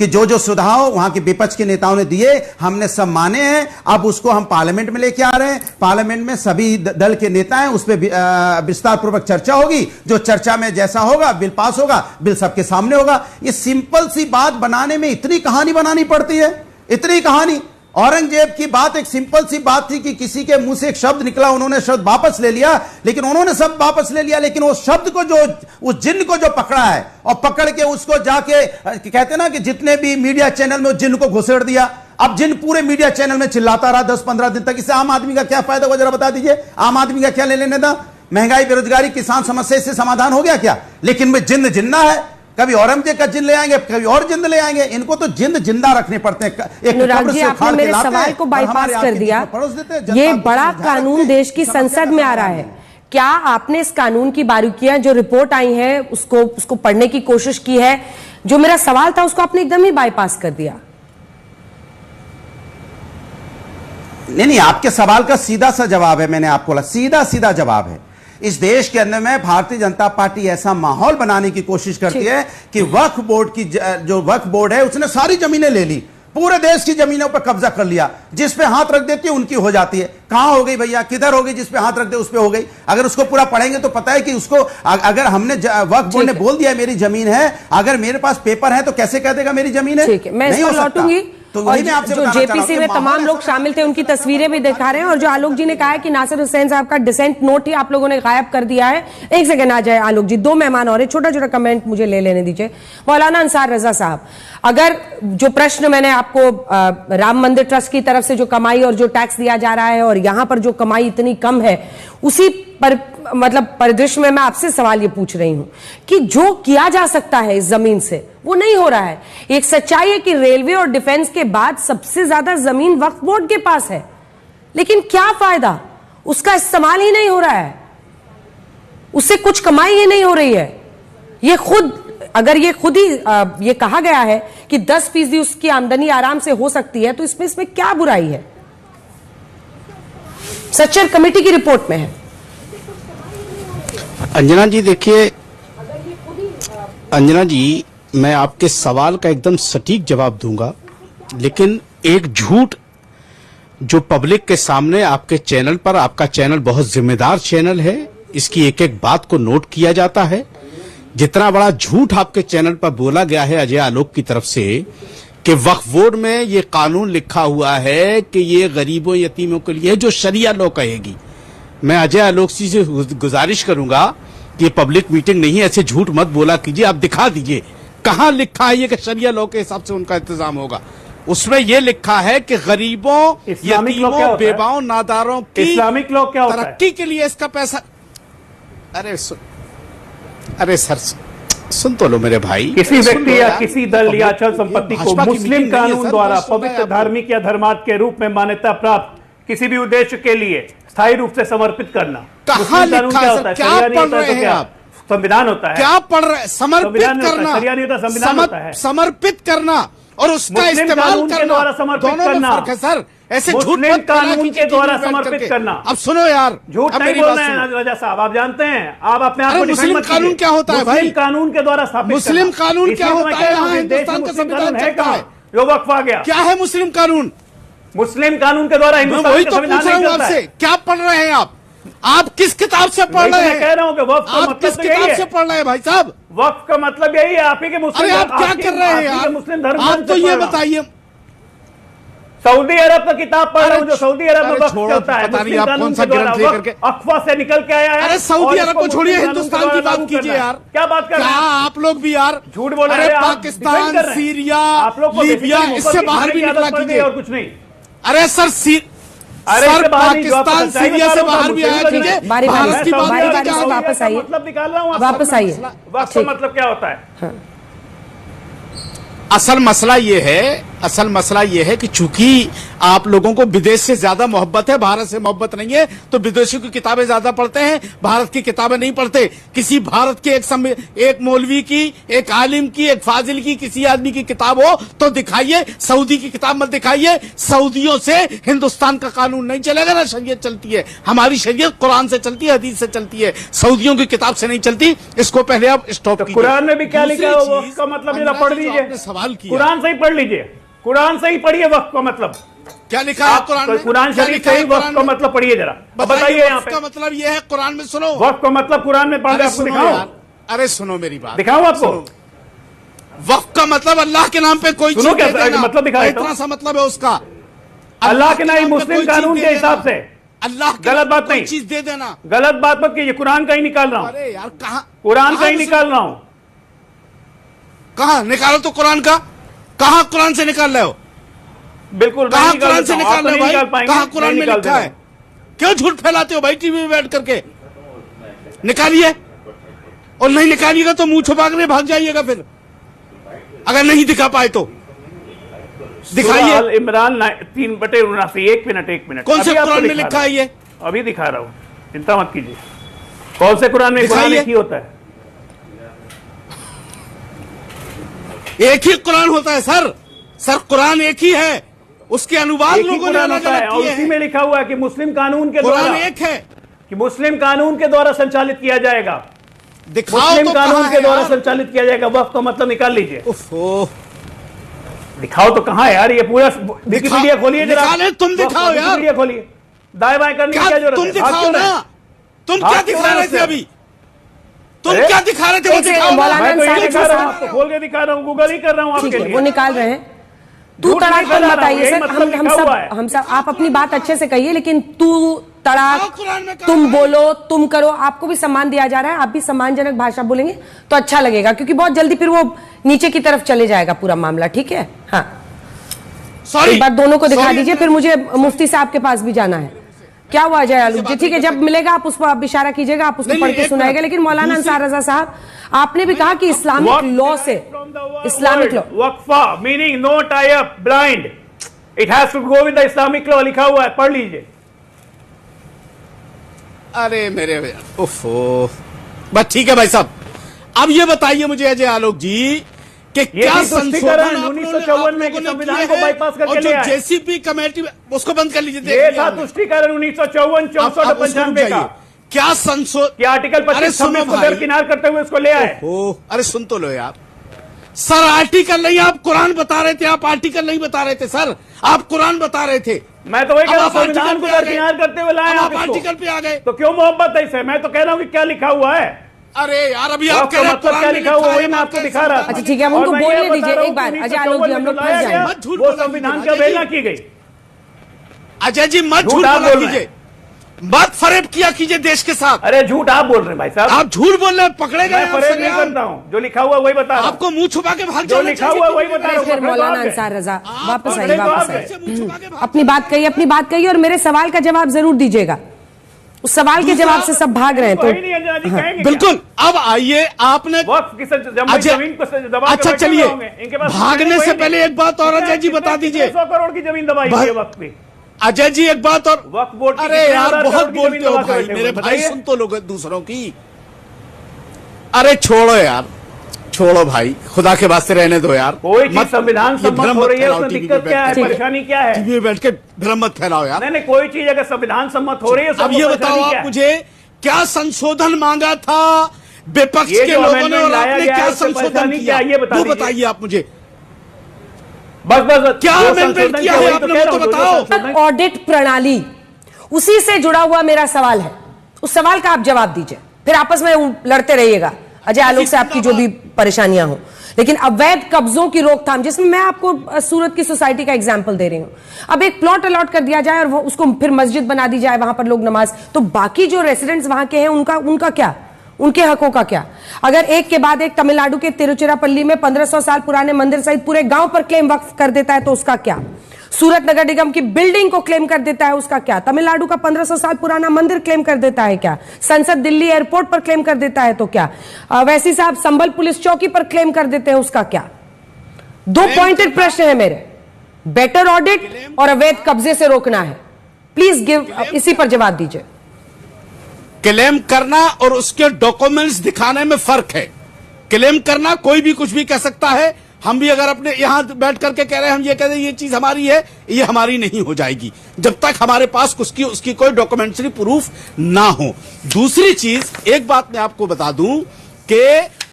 कि जो जो सुझाव वहां के विपक्ष के नेताओं ने दिए हमने सब माने हैं। अब उसको हम पार्लियामेंट में लेके आ रहे हैं, पार्लियामेंट में सभी दल के नेता हैं, उस पर विस्तार पूर्वक चर्चा होगी। जो चर्चा में जैसा होगा बिल पास होगा, बिल सबके सामने होगा। ये सिंपल सी बात बनाने में इतनी कहानी बनानी पड़ती है, इतनी कहानी। औरंगजेब की बात एक सिंपल सी बात थी कि किसी के मुंह से एक शब्द निकला, उन्होंने शब्द वापस ले लिया, लेकिन उन्होंने शब्द वापस ले लिया, लेकिन वो शब्द को जो उस जिन्न को जो पकड़ा है और पकड़ के उसको जाके कहते ना कि जितने भी मीडिया चैनल में उस जिन्न को घुसेड़ दिया। अब जिन पूरे मीडिया चैनल में चिल्लाता रहा 10-15 दिन तक, इससे आम आदमी का क्या फायदा हुआ जरा बता दीजिए। आम आदमी का क्या ले लेने था? महंगाई, बेरोजगारी, किसान समस्या इससे समाधान हो गया क्या? लेकिन वे जिन्न जिन्ना है, कभी औरंगजेब का जिंद ले आएंगे, कभी और जिंद ले आएंगे। इनको तो जिंद जिंदा रखने पड़ते हैं। अनुराग जी, आपने मेरे सवाल को बाईपास कर दिया। ये बड़ा कानून देश की संसद में आ रहा है, क्या आपने इस कानून की बारीकियां जो रिपोर्ट आई है उसको पढ़ने की कोशिश की है? जो मेरा सवाल था उसको आपने एकदम ही बाईपास कर दिया। नहीं, आपके सवाल का सीधा सा जवाब है। मैंने आपको बोला सीधा सीधा जवाब है। इस देश के अंदर में भारतीय जनता पार्टी ऐसा माहौल बनाने की कोशिश करती है कि वक्फ बोर्ड की जो वक्फ बोर्ड है उसने सारी जमीनें ले ली, पूरे देश की जमीनों पर कब्जा कर लिया। जिस पे हाथ रख देती है उनकी हो जाती है। कहां हो गई भैया, किधर हो गई? जिस पे हाथ रख दे उस पे हो गई। अगर उसको पूरा पढ़ेंगे तो पता है कि उसको अगर हमने वक्फ बोर्ड ने बोल दिया मेरी जमीन है, अगर मेरे पास पेपर है तो कैसे कह देगा मेरी जमीन है? मैं इसको लौटूंगी। तो और जो जेपीसी में तमाम लोग शामिल थे उनकी तस्वीरें भी दिखा रहे हैं। और जो आलोक जी ने कहा है कि नासिर हुसैन साहब का डिसेंट नोट ही आप लोगों ने गायब कर दिया है। एक सेकंड आ जाए आलोक जी, 2 मेहमान और छोटा छोटा कमेंट मुझे ले लेने दीजिए। मौलाना अंसार रजा साहब, अगर जो प्रश्न मैंने आपको राम मंदिर ट्रस्ट की तरफ से जो कमाई और जो टैक्स दिया जा रहा है और यहां पर जो कमाई इतनी कम है, उसी पर मतलब परिदृश्य में मैं आपसे सवाल ये पूछ रही हूं कि जो किया जा सकता है इस जमीन से वो नहीं हो रहा है। एक सच्चाई है कि रेलवे और डिफेंस के बाद सबसे ज्यादा जमीन वक्फ बोर्ड के पास है, लेकिन क्या फायदा? उसका इस्तेमाल ही नहीं हो रहा है, उससे कुछ कमाई ही नहीं हो रही है। ये खुद अगर ये खुद ही ये कहा गया है कि 10% उसकी आमदनी आराम से हो सकती है, तो इसमें क्या बुराई है? सच्चर कमेटी की रिपोर्ट में है। अंजना जी देखिए, अंजना जी मैं आपके सवाल का एकदम सटीक जवाब दूंगा, लेकिन एक झूठ जो पब्लिक के सामने आपके चैनल पर, आपका चैनल बहुत जिम्मेदार चैनल है, इसकी एक एक बात को नोट किया जाता है। जितना बड़ा झूठ आपके चैनल पर बोला गया है अजय आलोक की तरफ से कि वक्फ बोर्ड में ये कानून लिखा हुआ है कि ये गरीबों यतीमों के लिए जो शरिया लॉ कहेगी। मैं अजय आलोक जी से गुजारिश करूंगा कि ये पब्लिक मीटिंग नहीं है, ऐसे झूठ मत बोला कीजिए। आप दिखा दीजिए कहां लिखा है ये कि शरिया लॉ के हिसाब से उनका इंतजाम होगा। उसमें ये लिखा है कि गरीबों, यतीमों, बेवाओं, नादारों की इस्लामिक लॉ क्या होता है? तरक्की के लिए इसका पैसा। अरे सर सुन तो लो मेरे भाई। किसी व्यक्ति या किसी दल या अचल संपत्ति को मुस्लिम कानून द्वारा पवित्र धार्मिक या धर्मार्थ के रूप में मान्यता प्राप्त किसी भी उद्देश्य के लिए स्थायी रूप से समर्पित करना। कहां लिखा है? क्या पढ़ रहे हैं आप? संविधान होता है। क्या पढ़ रहे? समर्पित करना, संविधान होता है। समर्पित करना और उसका इस्तेमाल करना, समर्पित करना है सर। ऐसे झूठ मत कानून के द्वारा समर्पित करना। अब सुनो यार, झूठ नहीं बोल रहे हैं रजा साहब, आप जानते हैं। आप अपने आप को मुस्लिम कानून क्या होता है भाई? मुस्लिम कानून के द्वारा स्थापित मुस्लिम कानून क्या होता है? यहाँ हिंदुस्तान का संविधान है कहाँ? जो वक्फ आ गया। क्या है मुस्लिम कानून? मुस्लिम कानून के द्वारा हिंदुस्तान का संविधान नहीं चलता है। क्या पढ़ रहे हैं आप? आप किस किताब से पढ़ रहे हैं? कह रहा हूं कि वक्फ का मतलब किस किताब से पढ़ रहे हैं भाई साहब? वक्फ का मतलब यही है, आप ही के मुस्लिम। आप क्या कर रहे हैं यार? मुस्लिम धर्म आप तो ये बताइए। सऊदी अरब का किताब पढ़ रहा हूं, जो सऊदी अरब में वक्फ चलता है। पता नहीं आप कौन सा ग्रंथ लेकर के अफवाह से निकल के आया है। अरे सऊदी अरब को छोड़िए, हिंदुस्तान की बात कीजिए यार। क्या बात कर रहे हैं आप लोग भी यार? झूठ बोल रहे हैं। पाकिस्तान, सीरिया, लीबिया, इससे बाहर भी निकला कीजिए। और कुछ नहीं। अरे सर पाकिस्तान, सीरिया से बाहर भी आया कीजिए। भारत की बात से वापस आइए, मतलब निकाल रहा हूँ। वापस आइए। वक्फ का मतलब क्या होता है? असल मसला ये है असल मसला यह है कि चूंकि आप लोगों को विदेश से ज्यादा मोहब्बत है, भारत से मोहब्बत नहीं है, तो विदेशियों की किताबें ज्यादा पढ़ते हैं, भारत की किताबें नहीं पढ़ते। किसी भारत के एक मौलवी की, एक आलिम की, एक फाजिल की, किसी आदमी की किताब हो तो दिखाइए, सऊदी की किताब मत दिखाइए। सऊदियों से हिंदुस्तान का कानून नहीं चलेगा, ना शरीयत चलती है। हमारी शरीयत कुरान से चलती है, हदीस से चलती है, सऊदियों की किताब से नहीं चलती। इसको पहले आप स्टॉप कीजिए। कुरान में भी क्या लिखा है वक्त का मतलब जरा पढ़ लीजिए। सवाल किया, कुरान से ही पढ़ लीजिए, कुरान से ही पढ़िए वक्त का मतलब क्या लिखा है कुरान में? कुरान शरीफ से ही वक्त का मतलब पढ़िए जरा, बताइए। यहाँ पे का मतलब यह है कुरान में, सुनो वक्त का मतलब कुरान में पढ़ के आपको दिखाओ। अरे सुनो मेरी बात, दिखाओ आपको। वक्त का मतलब अल्लाह के नाम पे कोई चीज सुनो क्या दे देना, मतलब दिखाए, इतना सा मतलब है उसका। अल्लाह के नहीं, मुस्लिम कानून के हिसाब से अल्लाह गलत बात नहीं, चीज दे देना, गलत बात मत कीजिए। कुरान का ही निकाल रहा हूं। अरे यार कहां कुरान का ही निकाल रहा हूं। कहां निकालो तो कुरान का, कहां कुरान से निकाल रहे हो? बिल्कुल कहां कुरान से निकाल रहे हो भाई? कहां कुरान में लिखा है? क्यों झूठ फैलाते हो भाई टीवी में बैठ करके? निकालिए, और नहीं निकालिएगा तो मुंह छुपा कर भाग जाइएगा फिर, अगर नहीं दिखा पाए तो दिखाइए। इमरान 3/79, 1 मिनट। कौन से कुरान में लिखा है ये? अभी दिखा रहा हूं, चिंता मत कीजिए। कौन से कुरान में? कुरान एक ही होता है, एक ही कुरान होता है सर कुरान एक ही है, उसके अनुवाद लोगों ने अलग अलग और किए उसी हैं। में लिखा हुआ है कि मुस्लिम कानून के द्वारा, कुरान एक है कि मुस्लिम कानून के द्वारा संचालित किया जाएगा। दिखाओ मुस्लिम तो कानून कहां के है द्वारा यार? संचालित किया जाएगा। वक्त का मतलब निकाल लीजिए। ओहो, दिखाओ तो कहां है यार? ये पूरा विकिपीडिया खोलिए जरा। निकाले, तुम दिखाओ यार। विकिपीडिया खोलिए, दाएं बाएं करने की क्या जरूरत तुम है? दिखाओ ना, तुम क्या दिखा रहे थे अभी? तुम अरे? क्या दिखा रहे थे वो एक दिखाओ ना। मौलाना मैं तो ये अंसारी दिखा रहा हूं, साहब- आपको खोल के दिखा रहा हूं, गूगल ही कर रहा हूं आपके ठीक है, लिए। वो निकाल रहे हैं। तू झूठ तड़ाक नहीं फैला मत रहा हूं, बताइए यही सर, मतलब लिखा हुआ है। हम सब आप अपनी बात अच्छे से कहिए, लेकिन तू तड़ाक, कुरान में कहा तुम है। बोलो, तुम करो, आपको भी सम्मान दिया जा रहा है। आप भी सम्मानजनक भाषा बोलेंगे तो अच्छा लगेगा, क्योंकि बहुत जल्दी फिर वो नीचे की तरफ चले जाएगा पूरा मामला। ठीक है, हाँ, सॉरी, एक बार दोनों को दिखा सॉरी, दीजिए, फिर मुझे मुफ्ती साहब के पास भी जाना है। क्या हुआ अजय आलोक जी? ठीक है, जब मिलेगा आप उस पर आप इशारा कीजिएगा, आप उसको नहीं, पढ़ नहीं, के एक सुनाएगा। मिनट। लेकिन मौलाना अंसार रजा साहब, आपने भी कहा कि इस्लामिक लॉ से, इस्लामिक लॉ, वक्फा meaning no tie up blind, it has to go with the Islamic law, लिखा हुआ है, पढ़ लीजिए। अरे मेरे ओफो, बस ठीक है भाई साहब। अब ये बताइए मुझे अजय आलोक जी कि क्या थी संशोधन तुष्टिकरण आप 1954 में लोगों ने संविधान किए को हैं? बाईपास करके और जो ले आए। जेसीपी कमेटी में, उसको बंद कर लीजिए। ये देख लिया था हमने। तुष्टिकरण 1954, 64 आप उसको 95 का, जाइए। क्या संशोधन? कि आर्टिकल 25 को दरकिनार करते हुए इसको ले आए। अरे सुन तो लो यार सर, आर्टिकल नहीं, आप कुरान बता रहे थे, आप आर्टिकल नहीं बता रहे थे सर, आप कुरान बता रहे थे। मैं तो वही कह रहा हूं, अब आप संविधान को आर्टिकल पे आ दरकिनार गए। करते हुए लाए अब आप आप आर्टिकल इसको। पे आ गए। तो क्यों मोहब्बत है इससे? मैं तो कह रहा हूं कि क्या लिखा हुआ है। अरे यार अभी वक्त आप का कह रहे हैं मतलब क्या कुरान में लिखा हुआ, वही है, मैं आप आपको कैसे दिखा रहा था। अच्छा, ठीक है, अब उनको और मैं बोलने ये बता दीजिए रहा एक हूं बार। कि अजय आलोक जी, हम लोग 1954 फंस में जाएंगे। मत झूठ वो बोला संविधान कीजिए, की अजय जी। अवहेलना की गई। अजय जी मत झूठ झूठ आप बोला बोल रहे कीजिए, मत फरेब किया कीजिए देश के साथ। अरे झूठ आप बोल रहे हैं भाई साहब। आप झूठ बोल रहे हैं, पकड़े गए मैं आप फरेब नहीं सरेआम। करता हूं, जो लिखा हुआ वही बता रहा हूं। आपको मुंह छुपा के भाग जो जाना लिखा चाहिए। हुआ वही बता रहा हूं। फिर पकड़े तो मौलाना आप गए। अंसार रजा वापस पकड़े आइए, तो वापस आप आइए। ऐसे मुंह छुपा के भाग- अपनी बात कहिए और मेरे सवाल का जवाब जरूर दीजिएगा। उस सवाल के जवाब से सब भाग रहे हैं वही नहीं अंजना तो जी कहेंगे क्या? बिल्कुल। अब आइए, आपने वक्त की अजय- जमीन को दबा के अच्छा बैठे चलिए, हुए होंगे। इनके पास भागने से कोई पहले नहीं। एक बात और अजय जी बता दीजिए। 100 करोड़ की जमीन दबाई भाई- है वक्त पे। अजय जी एक बात और, वक्फ बोर्ड की अरे कितने यार हजार बहुत करोड़ की बोलते जमीन हो दबा के भाई, बैठे मेरे हुए, भाई बताइए। सुन तो लोग दूसरों की। अरे छोड़ो यार, छोड़ो भाई, खुदा के वास्ते रहने दो यार। कोई चीज संविधान ये सम्मत भ्रम हो मत रही है, फैलाओ उसमें टीवी दिक्कत पे क्या है, बैठ के। परेशानी क्या है? टीवी में बैठ के भ्रम मत फैलाओ यार। नहीं कोई चीज अगर संविधान सम्मत हो रही है, अब ये बताओ आप मुझे, क्या संशोधन मांगा था विपक्ष ये के जो लोगों ने, amendment और लाया आपने गया है, क्या उससे संशोधन परेशानी किया? क्या है, ये बता वो दीजिए। बताइए आप मुझे, बस क्या जो amendment संशोधन किया है वही आपने, कह वो रहा तो हूं, जो बताओ। संशोधन- ऑडिट प्रणाली, उसी से जुड़ा हुआ मेरा सवाल है। उस सवाल का आप जवाब दीजिए, फिर आपस में लड़ते रहिएगा अजय आलोक से आपकी जो भी परेशानियां हो। लेकिन अवैध कब्जों की रोकथाम, जिसमें मैं आपको सूरत की सोसाइटी का एग्जांपल दे रही हूं। अब एक प्लॉट अलॉट कर दिया जाए और वो उसको फिर मस्जिद बना दी जाए, वहां पर लोग नमाज, तो बाकी जो रेसिडेंट्स वहां के हैं उनका क्या, उनके हकों का क्या? अगर एक के बाद एक तमिलनाडु के तिरुचिरापल्ली में 1500 साल पुराने मंदिर सहित पूरे गांव पर क्लेम वक्फ कर देता है तो उसका क्या? सूरत नगर निगम की बिल्डिंग को क्लेम कर देता है, उसका क्या? तमिलनाडु का 1500 साल पुराना मंदिर क्लेम कर देता है क्या? संसद दिल्ली एयरपोर्ट पर क्लेम कर देता है तो क्या? वैसी साहब संभल पुलिस चौकी पर क्लेम कर देते हैं, उसका क्या? दो पॉइंटेड प्रश्न है मेरे। बेटर ऑडिट और अवैध कब्जे से रोकना है? प्लीज गिव, इसी पर जवाब दीजिए। क्लेम करना और उसके डॉक्यूमेंट्स दिखाने में फर्क है। क्लेम करना कोई भी कुछ भी कह सकता है। हम भी अगर अपने यहां बैठ करके कह रहे हैं, हम ये कह रहे हैं ये चीज हमारी है, ये हमारी नहीं हो जाएगी जब तक हमारे पास उसकी कोई डॉक्यूमेंट्री प्रूफ ना हो। दूसरी चीज, एक बात मैं आपको बता दूं कि